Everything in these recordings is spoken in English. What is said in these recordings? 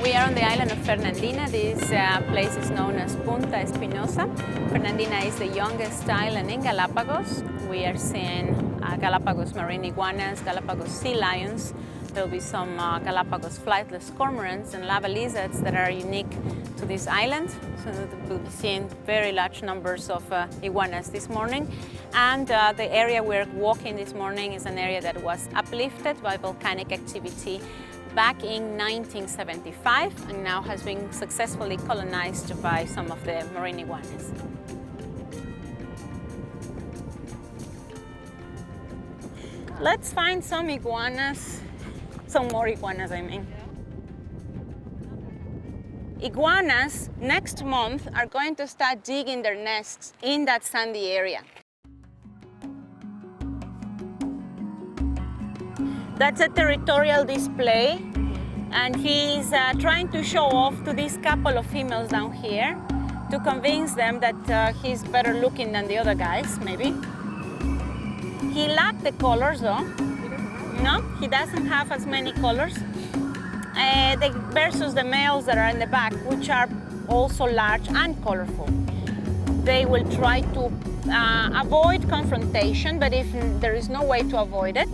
We are on the island of Fernandina. This place is known as Punta Espinosa. Fernandina is the youngest island in Galapagos. We are seeing Galapagos marine iguanas, Galapagos sea lions. There will be some Galapagos flightless cormorants and lava lizards that are unique to this island. So we'll be seeing very large numbers of iguanas this morning. And the area we're walking this morning is an area that was uplifted by volcanic activity back in 1975 and now has been successfully colonized by some of the marine iguanas. Let's find some iguanas, some more iguanas I mean. Iguanas next month are going to start digging their nests in that sandy area. That's a territorial display, and he's trying to show off to these couple of females down here to convince them that he's better looking than the other guys, maybe. He lacked the colors though. No, he doesn't have as many colors. Versus the males that are in the back, which are also large and colorful. They will try to avoid confrontation, but if there is no way to avoid it,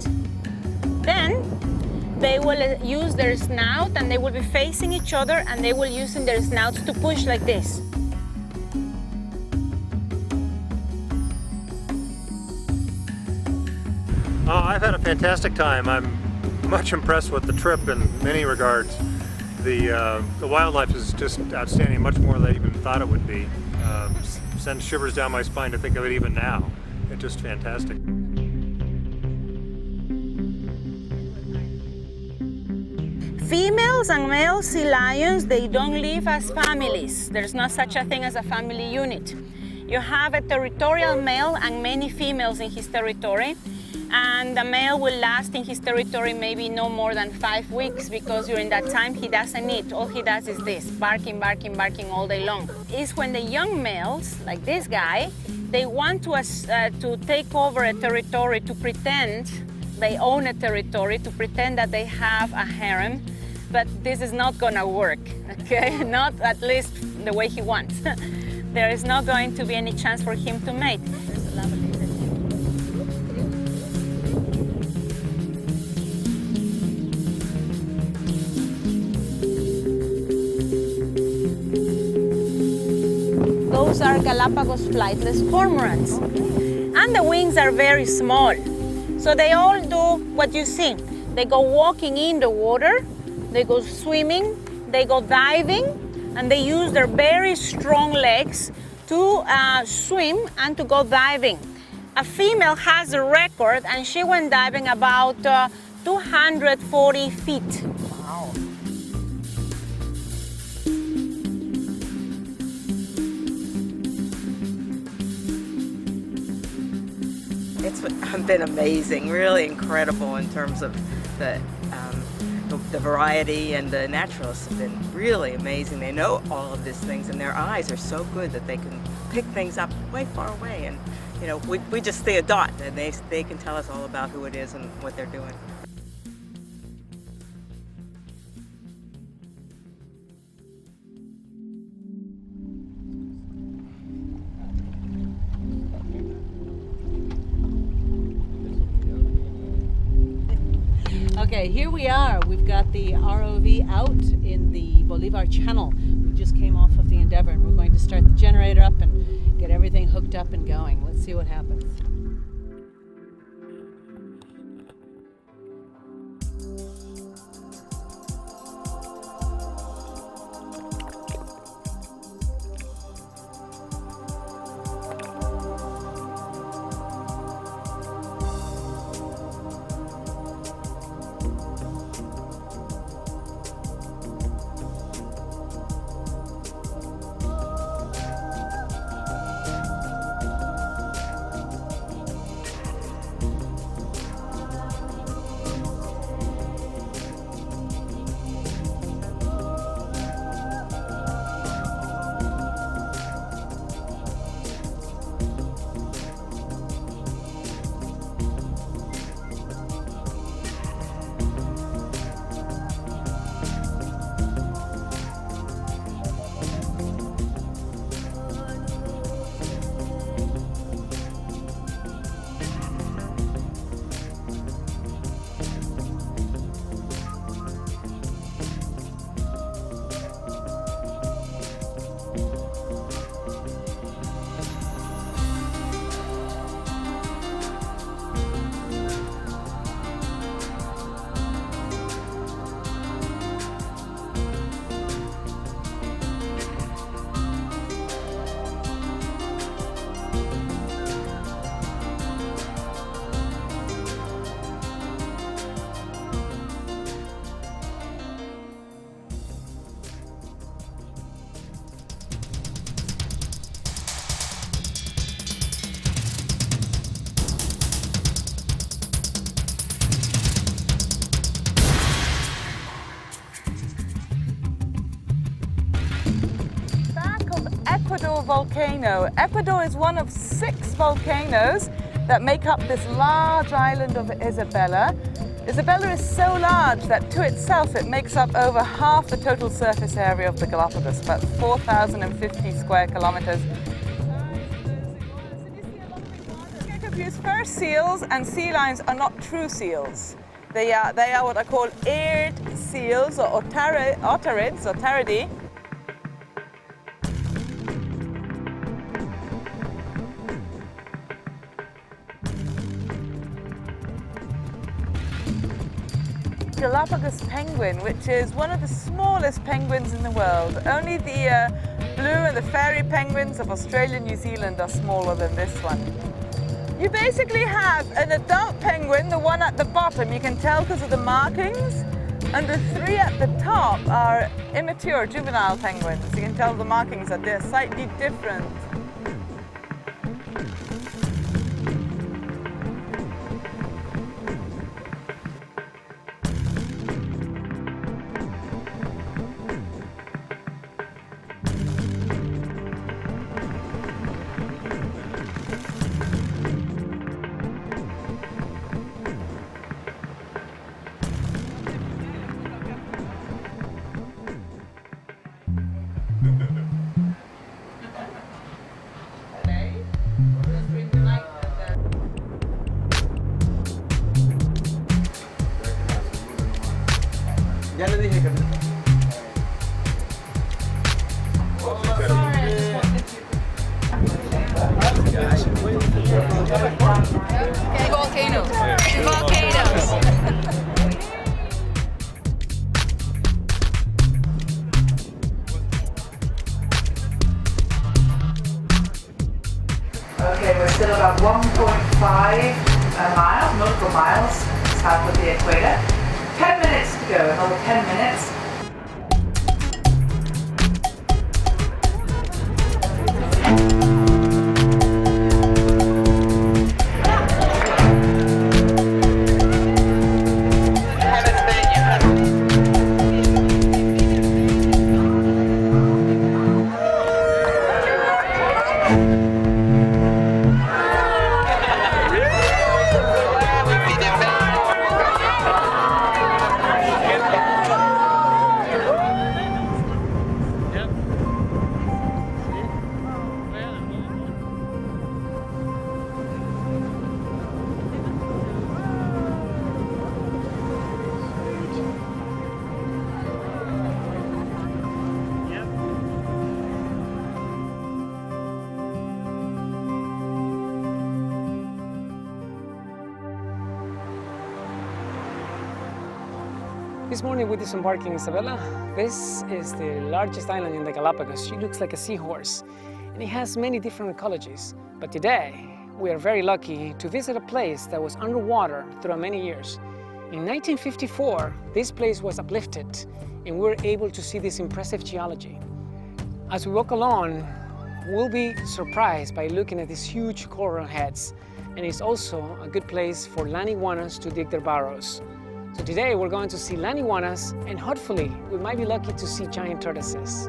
then they will use their snout and they will be facing each other and they will use their snouts to push like this. Oh, I've had a fantastic time. I'm much impressed with the trip in many regards. The wildlife is just outstanding, much more than I even thought it would be. Sends shivers down my spine to think of it even now. It's just fantastic. Females and male sea lions, they don't live as families. There's no such a thing as a family unit. You have a territorial male and many females in his territory, and the male will last in his territory maybe no more than 5 weeks, because during that time he doesn't eat. All he does is this, barking, barking, barking all day long. It's when the young males, like this guy, they want to take over a territory, to pretend they own a territory, to pretend that they have a harem, but this is not gonna work, okay? Not at least the way he wants. There is not going to be any chance for him to mate. There's a lava lizard. Those are Galapagos flightless cormorants. And the wings are very small. So they all do what you see. They go walking in the water, they go swimming, they go diving, and they use their very strong legs to swim and to go diving. A female has a record, and she went diving about 240 feet. Wow. It's been amazing, really incredible in terms of the variety, and the naturalists have been really amazing. They know all of these things, and their eyes are so good that they can pick things up way far away. And you know, we just see a dot, and they can tell us all about who it is and what they're doing. Okay, here we are. We've got the ROV out in the Bolivar Channel. We just came off of the Endeavour, and we're going to start the generator up and get everything hooked up and going. Let's see what happens. Ecuador volcano. Ecuador is one of 6 volcanoes that make up this large island of Isabella. Isabella is so large that to itself it makes up over half the total surface area of the Galapagos, about 4,050 square kilometers. Spur seals and sea lions are not true seals. They are what are called eared seals or otarids or otaridae. Galapagos penguin, which is one of the smallest penguins in the world. Only the blue and the fairy penguins of Australia and New Zealand are smaller than this one. You basically have an adult penguin, the one at the bottom, you can tell because of the markings, and the 3 at the top are immature juvenile penguins. You can tell the markings that they're slightly different. Ya le dije que no. Okay, volcanoes. Volcanoes. Okay, we're still about 1.5 miles, nautical miles, south of the equator. 10 minutes to go, another 10 minutes. This morning we disembarked in Isabella. This is the largest island in the Galapagos. She looks like a seahorse and it has many different ecologies. But today we are very lucky to visit a place that was underwater throughout many years. In 1954, this place was uplifted and we were able to see this impressive geology. As we walk along, we'll be surprised by looking at these huge coral heads, and it's also a good place for land iguanas to dig their burrows. So today we're going to see land iguanas and hopefully we might be lucky to see giant tortoises.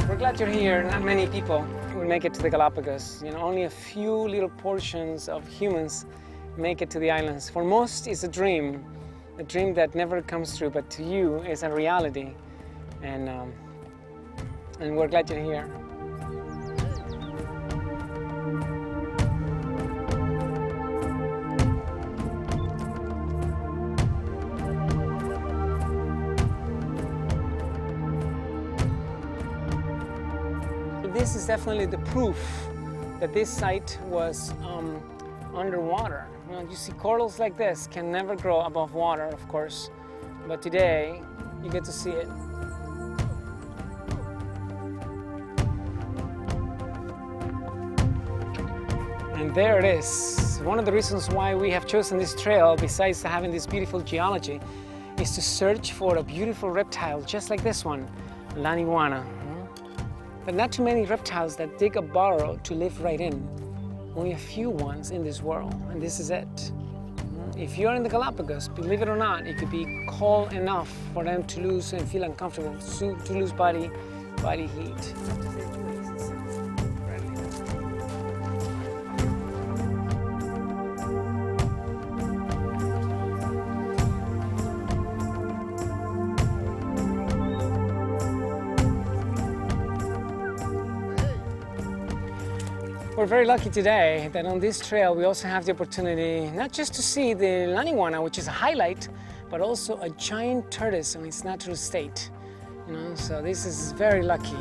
We're glad you're here. Not many people will make it to the Galapagos. You know, only a few little portions of humans make it to the islands. For most, it's a dream that never comes true, but to you, it's a reality. And we're glad you're here. This is definitely the proof that this site was underwater. You know, you see corals like this can never grow above water, of course, but today you get to see it. And there it is. Galapagos, one of the reasons why we have chosen this trail, besides having this beautiful geology, is to search for a beautiful reptile just like this one, an iguana. But not too many reptiles that dig a burrow to live right in. Only a few ones in this world, and this is it. If you're in the Galapagos, believe it or not, it could be cold enough for them to lose and feel uncomfortable, to lose body heat. We're very lucky today that on this trail we also have the opportunity not just to see the land iguana, which is a highlight, but also a giant tortoise in its natural state. So this is very lucky.